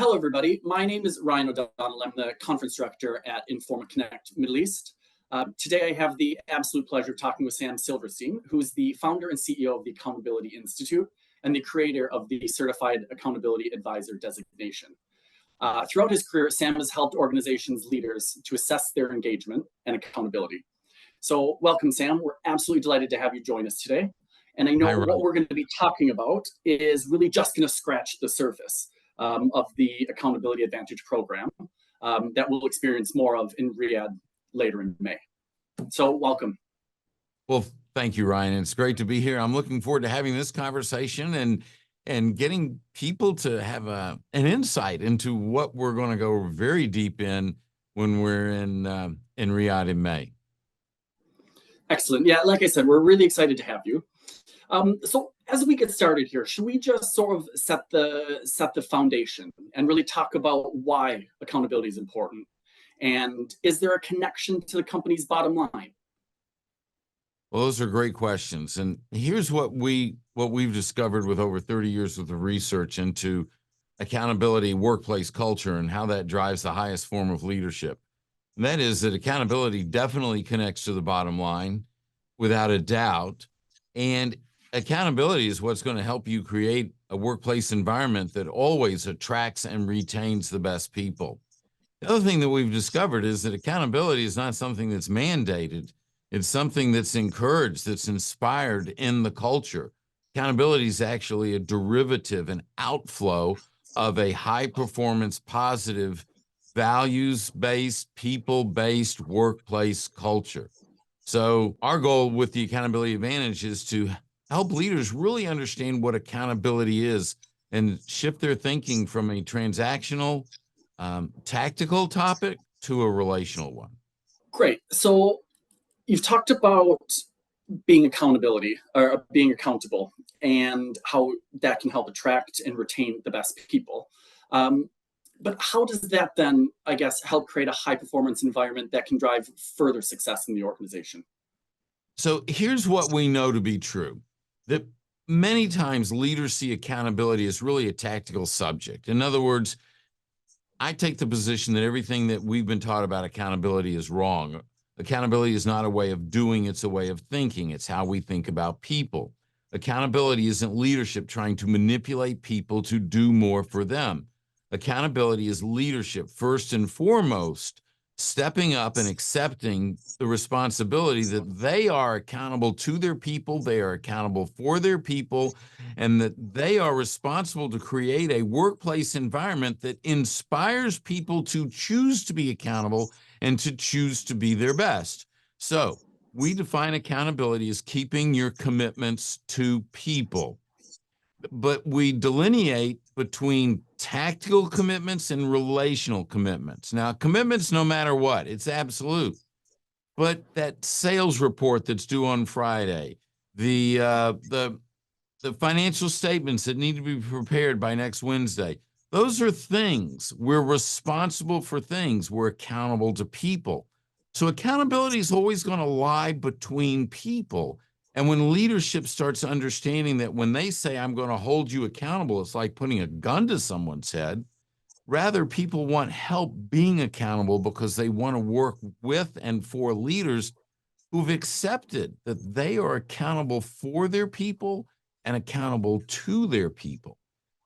Hello, everybody. My name is Ryan O'Donnell. I'm the conference director at Informa Connect Middle East. Today, I have the absolute pleasure of talking with Sam Silverstein, who is the founder and CEO of the Accountability Institute and the creator of the Certified Accountability Advisor designation. Throughout his career, Sam has helped organizations' leaders to assess their engagement and accountability. So welcome, Sam. We're absolutely delighted to have you join us today. And I know what we're going to be talking about is really just going to scratch the surface of the Accountability Advantage program that we'll experience more of in Riyadh later in May. So welcome. Well, thank you, Ryan. It's great to be here. I'm looking forward to having this conversation and getting people to have an insight into what we're going to go very deep in when we're in Riyadh in May. Excellent. Yeah, like I said, we're really excited to have you. So as we get started here, should we just sort of set the foundation and really talk about why accountability is important? And is there a connection to the company's bottom line? Well, those are great questions. And here's what we've discovered with over 30 years worth of research into accountability, workplace culture, and how that drives the highest form of leadership. And that is that accountability definitely connects to the bottom line, without a doubt. And accountability is what's going to help you create a workplace environment that always attracts and retains the best people. The other thing that we've discovered is that accountability is not something that's mandated. It's something that's encouraged, that's inspired in the culture. Accountability is actually a derivative, an outflow of a high-performance, positive, values-based, people-based workplace culture. So our goal with the Accountability Advantage is to help leaders really understand what accountability is and shift their thinking from a transactional, tactical topic to a relational one. Great. So you've talked about being accountable and how that can help attract and retain the best people. But how does that then, I guess, help create a high-performance environment that can drive further success in the organization? So here's what we know to be true, that many times leaders see accountability as really a tactical subject. In other words, I take the position that everything that we've been taught about accountability is wrong. Accountability is not a way of doing, it's a way of thinking. It's how we think about people. Accountability isn't leadership trying to manipulate people to do more for them. Accountability is leadership, first and foremost, stepping up and accepting the responsibility that they are accountable to their people, they are accountable for their people, and that they are responsible to create a workplace environment that inspires people to choose to be accountable and to choose to be their best. So we define accountability as keeping your commitments to people. But we delineate between tactical commitments and relational commitments. Now, commitments, no matter what, it's absolute. But that sales report that's due on Friday, the financial statements that need to be prepared by next Wednesday, those are things. We're responsible for things. We're accountable to people. So accountability is always going to lie between people. And when leadership starts understanding that when they say, I'm going to hold you accountable, it's like putting a gun to someone's head. Rather, people want help being accountable because they want to work with and for leaders who've accepted that they are accountable for their people and accountable to their people.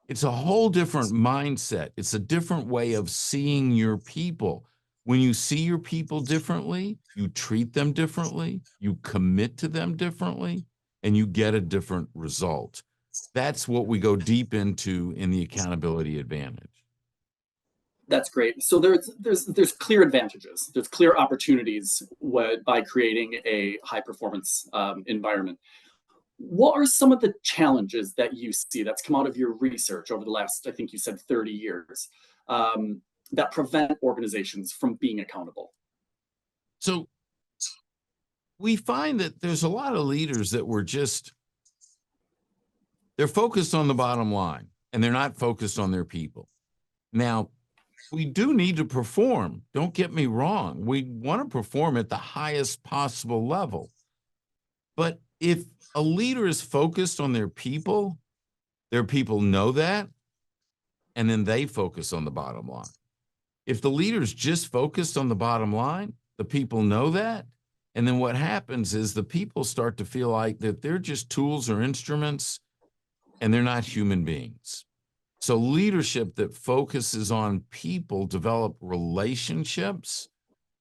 It's a whole different mindset. It's a different way of seeing your people. When you see your people differently, you treat them differently, you commit to them differently, and you get a different result. That's what we go deep into in the Accountability Advantage. That's great. So there's clear advantages. There's clear opportunities by creating a high-performance environment. What are some of the challenges that you see that's come out of your research over the last, I think you said 30 years, that prevent organizations from being accountable? So we find that there's a lot of leaders that they're focused on the bottom line and they're not focused on their people. Now, we do need to perform. Don't get me wrong. We want to perform at the highest possible level. But if a leader is focused on their people know that, and then they focus on the bottom line. If the leader's just focused on the bottom line, the people know that. And then what happens is the people start to feel like that they're just tools or instruments and they're not human beings. So leadership that focuses on people develop relationships,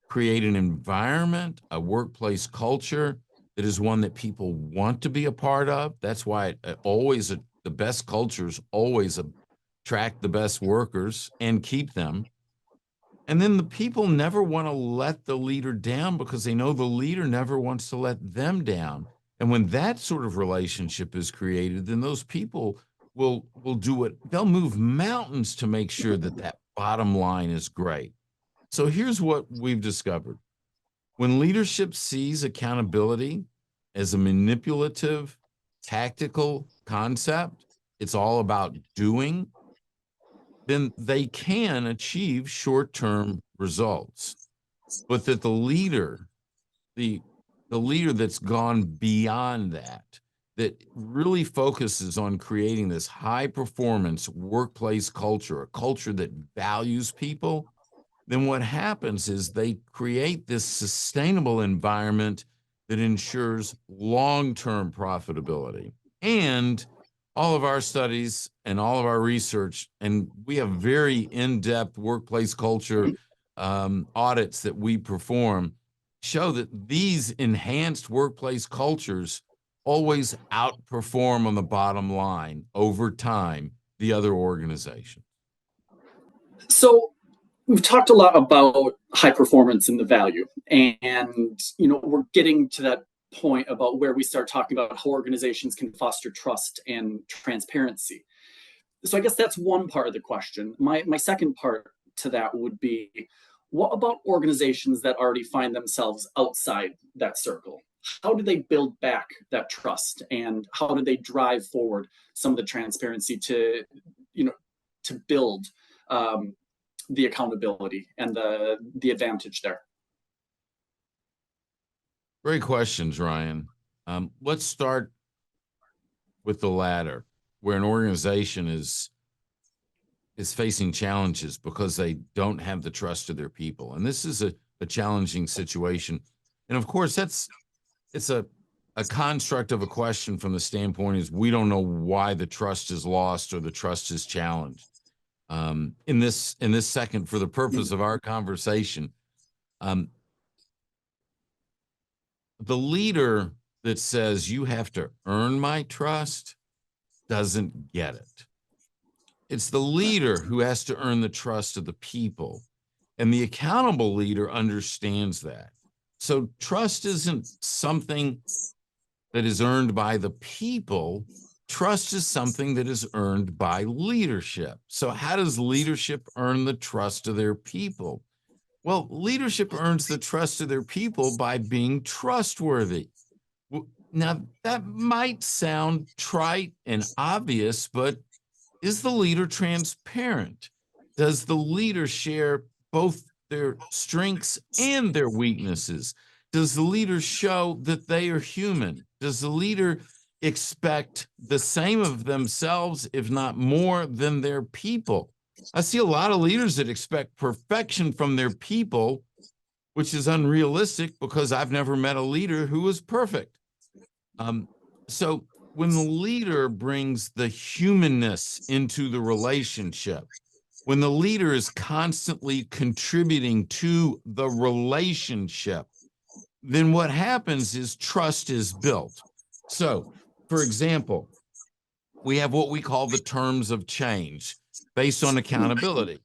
create an environment, a workplace culture that is one that people want to be a part of. That's why the best cultures always attract the best workers and keep them. And then the people never want to let the leader down because they know the leader never wants to let them down. And when that sort of relationship is created, then those people will do it. They'll move mountains to make sure that that bottom line is great. So here's what we've discovered. When leadership sees accountability as a manipulative, tactical concept, it's all about doing, then they can achieve short-term results. But that the leader that's gone beyond that really focuses on creating this high-performance workplace culture, a culture that values people, then what happens is they create this sustainable environment that ensures long-term profitability. And all of our studies and all of our research, and we have very in-depth workplace culture audits that we perform, show that these enhanced workplace cultures always outperform on the bottom line over time the other organizations. So we've talked a lot about high performance and the value, and we're getting to that point about where we start talking about how organizations can foster trust and transparency. So I guess that's one part of the question. My second part to that would be, what about organizations that already find themselves outside that circle? How do they build back that trust, and how do they drive forward some of the transparency to build the accountability and the advantage there? Great questions, Ryan. Let's start with the latter, where an organization is facing challenges because they don't have the trust of their people. And this is a challenging situation. And of course, it's a construct of a question from the standpoint is we don't know why the trust is lost or the trust is challenged. In this second, for the purpose of our conversation, the leader that says you have to earn my trust doesn't get it. It's the leader who has to earn the trust of the people, and the accountable leader understands that. So trust isn't something that is earned by the people. Trust is something that is earned by leadership. So how does leadership earn the trust of their people? Well, leadership earns the trust of their people by being trustworthy. Now, that might sound trite and obvious, but is the leader transparent? Does the leader share both their strengths and their weaknesses? Does the leader show that they are human? Does the leader expect the same of themselves, if not more, than their people? I see a lot of leaders that expect perfection from their people, which is unrealistic because I've never met a leader who is perfect. So when the leader brings the humanness into the relationship, when the leader is constantly contributing to the relationship, then what happens is trust is built. So, for example, we have what we call the terms of change based on accountability.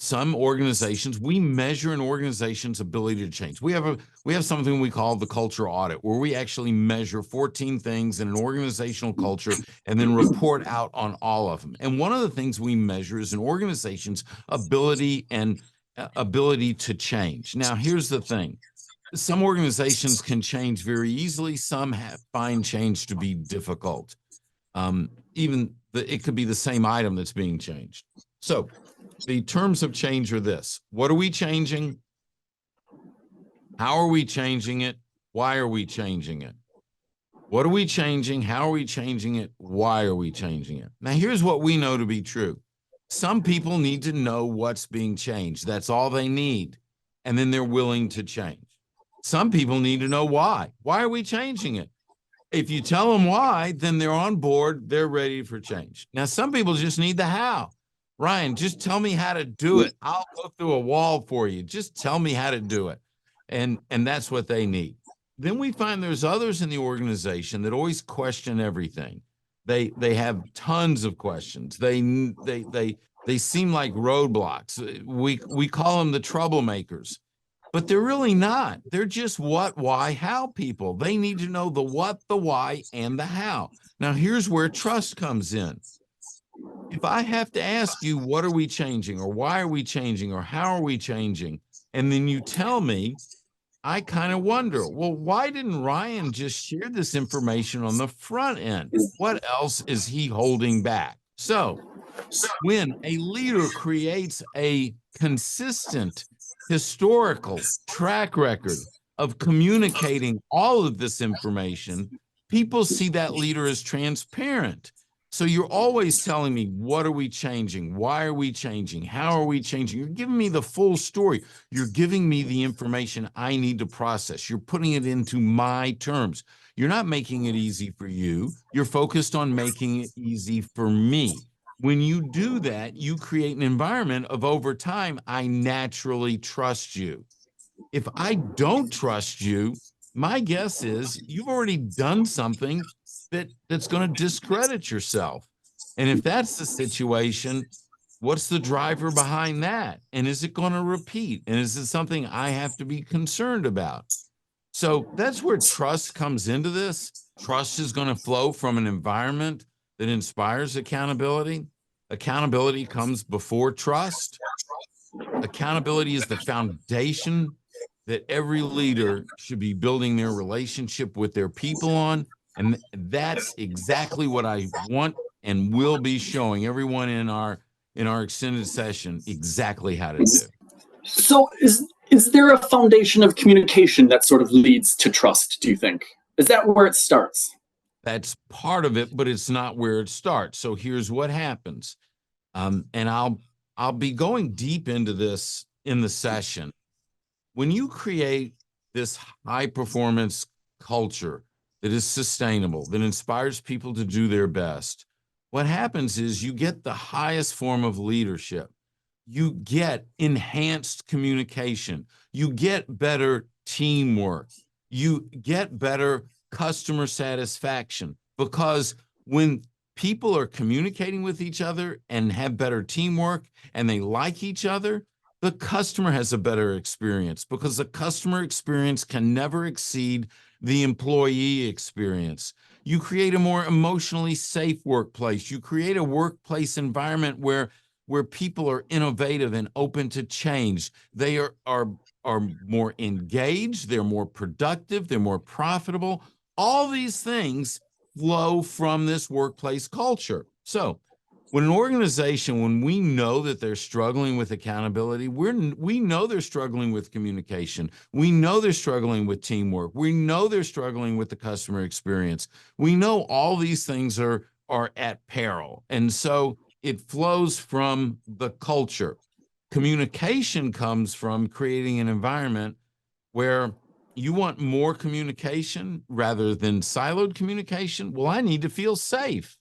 Some organizations, we measure an organization's ability to change. We have something we call the culture audit, where we actually measure 14 things in an organizational culture and then report out on all of them. And one of the things we measure is an organization's ability to change. Now, here's the thing. Some organizations can change very easily. Some find change to be difficult. It could be the same item that's being changed. So the terms of change are this. What are we changing? How are we changing it? Why are we changing it? What are we changing? How are we changing it? Why are we changing it? Now, here's what we know to be true. Some people need to know what's being changed. That's all they need. And then they're willing to change. Some people need to know why. Why are we changing it? If you tell them why, then they're on board. They're ready for change. Now, some people just need the how. Ryan, just tell me how to do it. I'll go through a wall for you. Just tell me how to do it. And that's what they need. Then we find there's others in the organization that always question everything. They have tons of questions. They seem like roadblocks. We call them the troublemakers. But they're really not. They're just what, why, how people. They need to know the what, the why, and the how. Now, here's where trust comes in. If I have to ask you, what are we changing, or why are we changing, or how are we changing, and then you tell me, I kind of wonder, well, why didn't Ryan just share this information on the front end? What else is he holding back? So when a leader creates a consistent historical track record of communicating all of this information, people see that leader as transparent. So you're always telling me, what are we changing? Why are we changing? How are we changing? You're giving me the full story. You're giving me the information I need to process. You're putting it into my terms. You're not making it easy for you. You're focused on making it easy for me. When you do that, you create an environment of, over time, I naturally trust you. If I don't trust you, my guess is you've already done something that's going to discredit yourself. And if that's the situation, what's the driver behind that? And is it going to repeat? And is it something I have to be concerned about? So that's where trust comes into this. Trust is going to flow from an environment that inspires accountability. Accountability comes before trust. Accountability is the foundation that every leader should be building their relationship with their people on. And that's exactly what I want and will be showing everyone in our extended session exactly how to do. So is there a foundation of communication that sort of leads to trust, do you think? Is that where it starts? That's part of it, but it's not where it starts. So here's what happens. And I'll be going deep into this in the session. When you create this high performance culture that is sustainable, that inspires people to do their best, what happens is you get the highest form of leadership. You get enhanced communication. You get better teamwork. You get better customer satisfaction, because when people are communicating with each other and have better teamwork and they like each other, the customer has a better experience, because the customer experience can never exceed the employee experience. You create a more emotionally safe workplace. You create a workplace environment where people are innovative and open to change. They are more engaged, they're more productive, they're more profitable. All these things flow from this workplace culture. So when an organization, when we know that they're struggling with accountability, we know they're struggling with communication. We know they're struggling with teamwork. We know they're struggling with the customer experience. We know all these things are at peril. And so it flows from the culture. Communication comes from creating an environment where you want more communication rather than siloed communication. Well, I need to feel safe.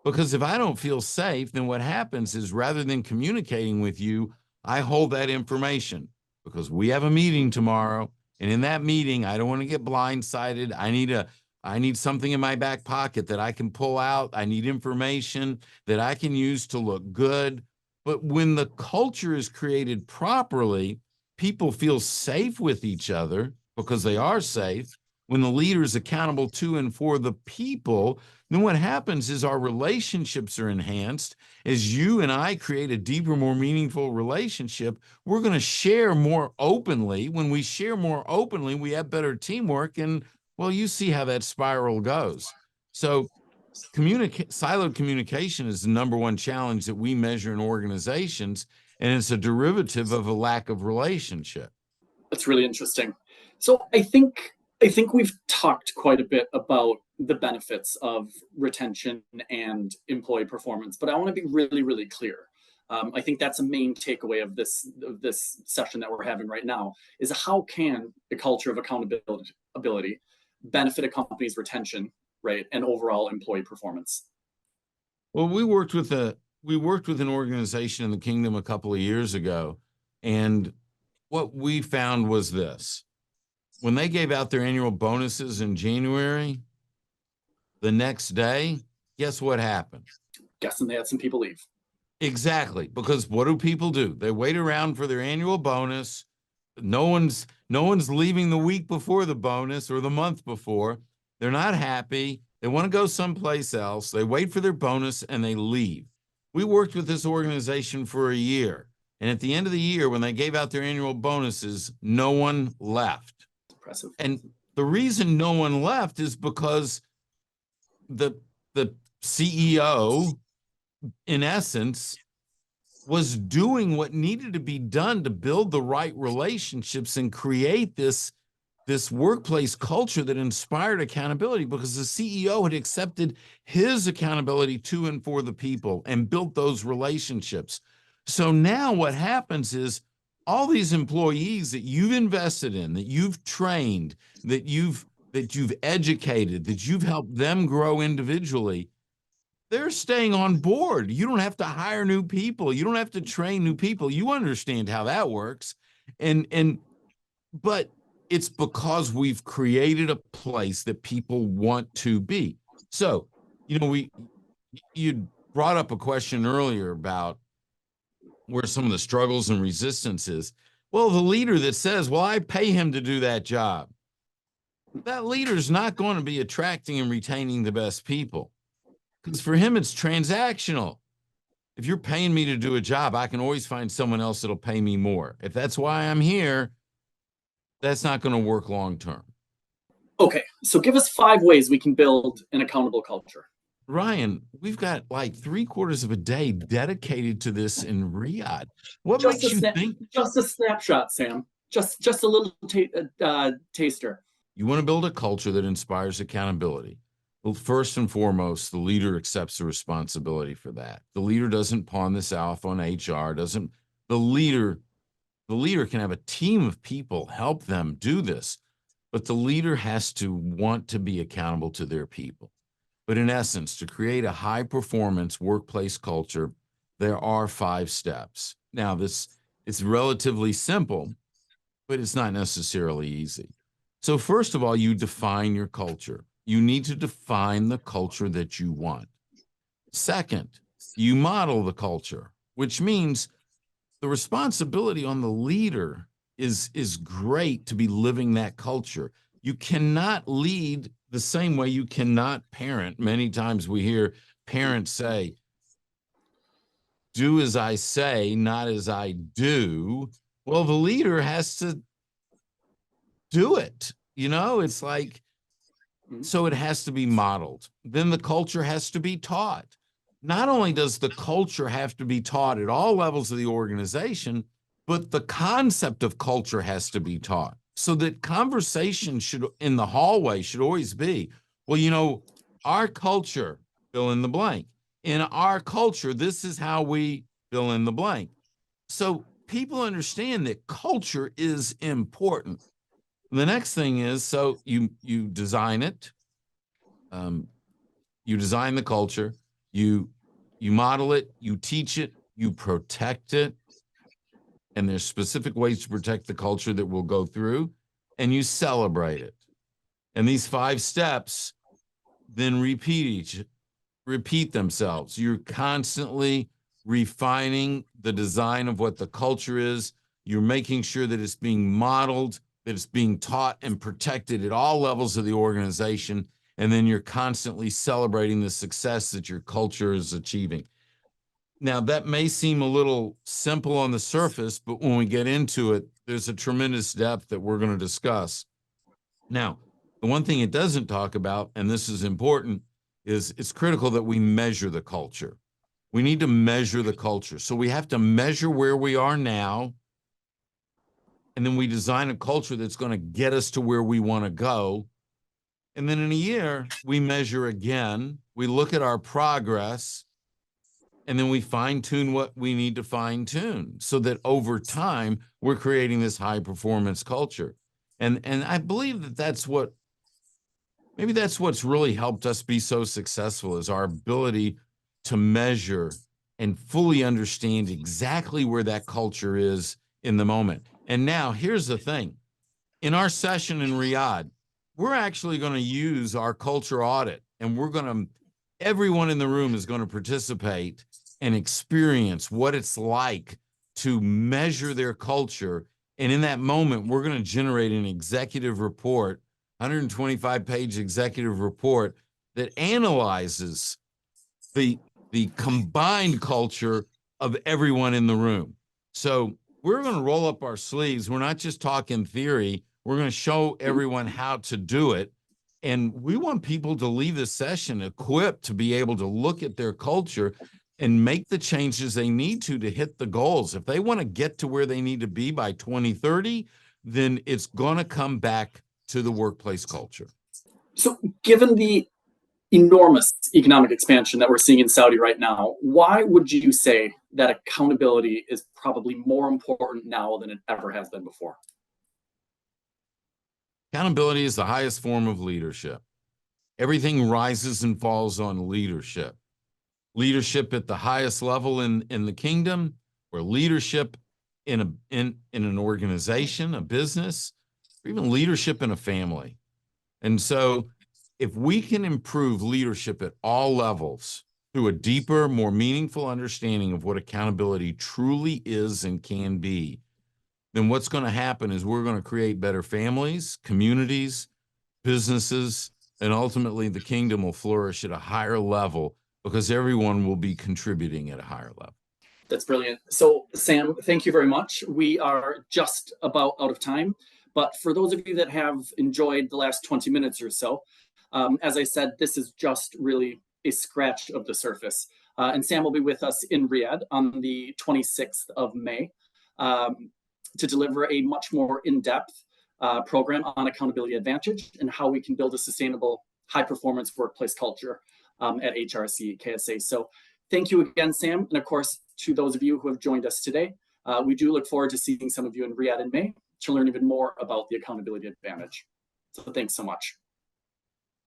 Because if I don't feel safe, then what happens is, rather than communicating with you, I hold that information, because we have a meeting tomorrow. And in that meeting, I don't want to get blindsided. I need something in my back pocket that I can pull out. I need information that I can use to look good. But when the culture is created properly, people feel safe with each other because they are safe. When the leader is accountable to and for the people, then what happens is our relationships are enhanced. As you and I create a deeper, more meaningful relationship, we're going to share more openly. When we share more openly, we have better teamwork. And, well, you see how that spiral goes. So siloed communication is the number one challenge that we measure in organizations, and it's a derivative of a lack of relationship. That's really interesting. So I think we've talked quite a bit about the benefits of retention and employee performance, but I want to be really, really clear. I think that's a main takeaway of this session that we're having right now, is how can the culture of accountability benefit a company's retention rate and overall employee performance? Well, we worked with an organization in the kingdom a couple of years ago, and what we found was this. When they gave out their annual bonuses in January, the next day, guess what happened? Guessing they had some people leave. Exactly, because what do people do? They wait around for their annual bonus. No one's leaving the week before the bonus or the month before. They're not happy. They want to go someplace else. They wait for their bonus and they leave. We worked with this organization for a year, and at the end of the year, when they gave out their annual bonuses, no one left. Impressive. And the reason no one left is because the CEO, in essence, was doing what needed to be done to build the right relationships and create this workplace culture that inspired accountability, because the CEO had accepted his accountability to and for the people and built those relationships. So now what happens is all these employees that you've invested in, that you've trained, that you've educated, that you've helped them grow individually, they're staying on board. You don't have to hire new people. You don't have to train new people. You understand how that works. But it's because we've created a place that people want to be. So, you brought up a question earlier about where some of the struggles and resistance is. Well, the leader that says, well, I pay him to do that job, that leader's not going to be attracting and retaining the best people. Because for him, it's transactional. If you're paying me to do a job, I can always find someone else that'll pay me more. If that's why I'm here, that's not going to work long term. Okay, so give us 5 ways we can build an accountable culture. Ryan, we've got like 3/4 of a day dedicated to this in Riyadh. What Just makes you think? Just a snapshot, Sam. Just a little taster. You want to build a culture that inspires accountability. Well, first and foremost, the leader accepts the responsibility for that. The leader doesn't pawn this off on HR. The leader can have a team of people help them do this, but the leader has to want to be accountable to their people. But in essence, to create a high performance workplace culture, there are 5 steps. Now, it's relatively simple, but it's not necessarily easy. So first of all, you define your culture. You need to define the culture that you want. Second, you model the culture, which means the responsibility on the leader is great to be living that culture. You cannot lead the same way you cannot parent. Many times we hear parents say, do as I say, not as I do. Well, the leader has to do it. It's like, so it has to be modeled. Then the culture has to be taught. Not only does the culture have to be taught at all levels of the organization, but the concept of culture has to be taught. So that conversation in the hallway should always be, well, our culture, fill in the blank. In our culture, this is how we fill in the blank. So people understand that culture is important. The next thing is, so you design it, you design the culture, you model it, you teach it, you protect it, and there's specific ways to protect the culture that we'll go through, and you celebrate it. And these 5 steps then repeat themselves. You're constantly refining the design of what the culture is. You're making sure that it's being modeled, that it's being taught and protected at all levels of the organization. And then you're constantly celebrating the success that your culture is achieving. Now, that may seem a little simple on the surface, but when we get into it, there's a tremendous depth that we're going to discuss. Now, the one thing it doesn't talk about, and this is important, is it's critical that we measure the culture. We need to measure the culture. So we have to measure where we are now, and then we design a culture that's going to get us to where we want to go. And then in a year, we measure again, we look at our progress, and then we fine tune what we need to fine tune so that over time we're creating this high performance culture. And I believe that maybe that's what's really helped us be so successful, is our ability to measure and fully understand exactly where that culture is in the moment. And now here's the thing. In our session in Riyadh, we're actually going to use our culture audit, and everyone in the room is going to participate and experience what it's like to measure their culture. And in that moment, we're going to generate an executive report, 125-page executive report that analyzes the combined culture of everyone in the room. So we're going to roll up our sleeves. We're not just talking theory. We're going to show everyone how to do it. And we want people to leave this session equipped to be able to look at their culture and make the changes they need to hit the goals. If they want to get to where they need to be by 2030, then it's going to come back to the workplace culture. So given the enormous economic expansion that we're seeing in Saudi right now, why would you say that accountability is probably more important now than it ever has been before? Accountability is the highest form of leadership. Everything rises and falls on leadership. Leadership at the highest level in the kingdom, or leadership in an organization, a business, or even leadership in a family. And so if we can improve leadership at all levels through a deeper, more meaningful understanding of what accountability truly is and can be, then what's going to happen is we're going to create better families, communities, businesses, and ultimately the kingdom will flourish at a higher level because everyone will be contributing at a higher level. That's brilliant. So Sam, thank you very much. We are just about out of time, but for those of you that have enjoyed the last 20 minutes or so, as I said, this is just really a scratch of the surface. And Sam will be with us in Riyadh on the 26th of May to deliver a much more in-depth program on Accountability Advantage and how we can build a sustainable high-performance workplace culture at HRC KSA. So thank you again, Sam. And of course, to those of you who have joined us today, we do look forward to seeing some of you in Riyadh in May to learn even more about the Accountability Advantage. So thanks so much.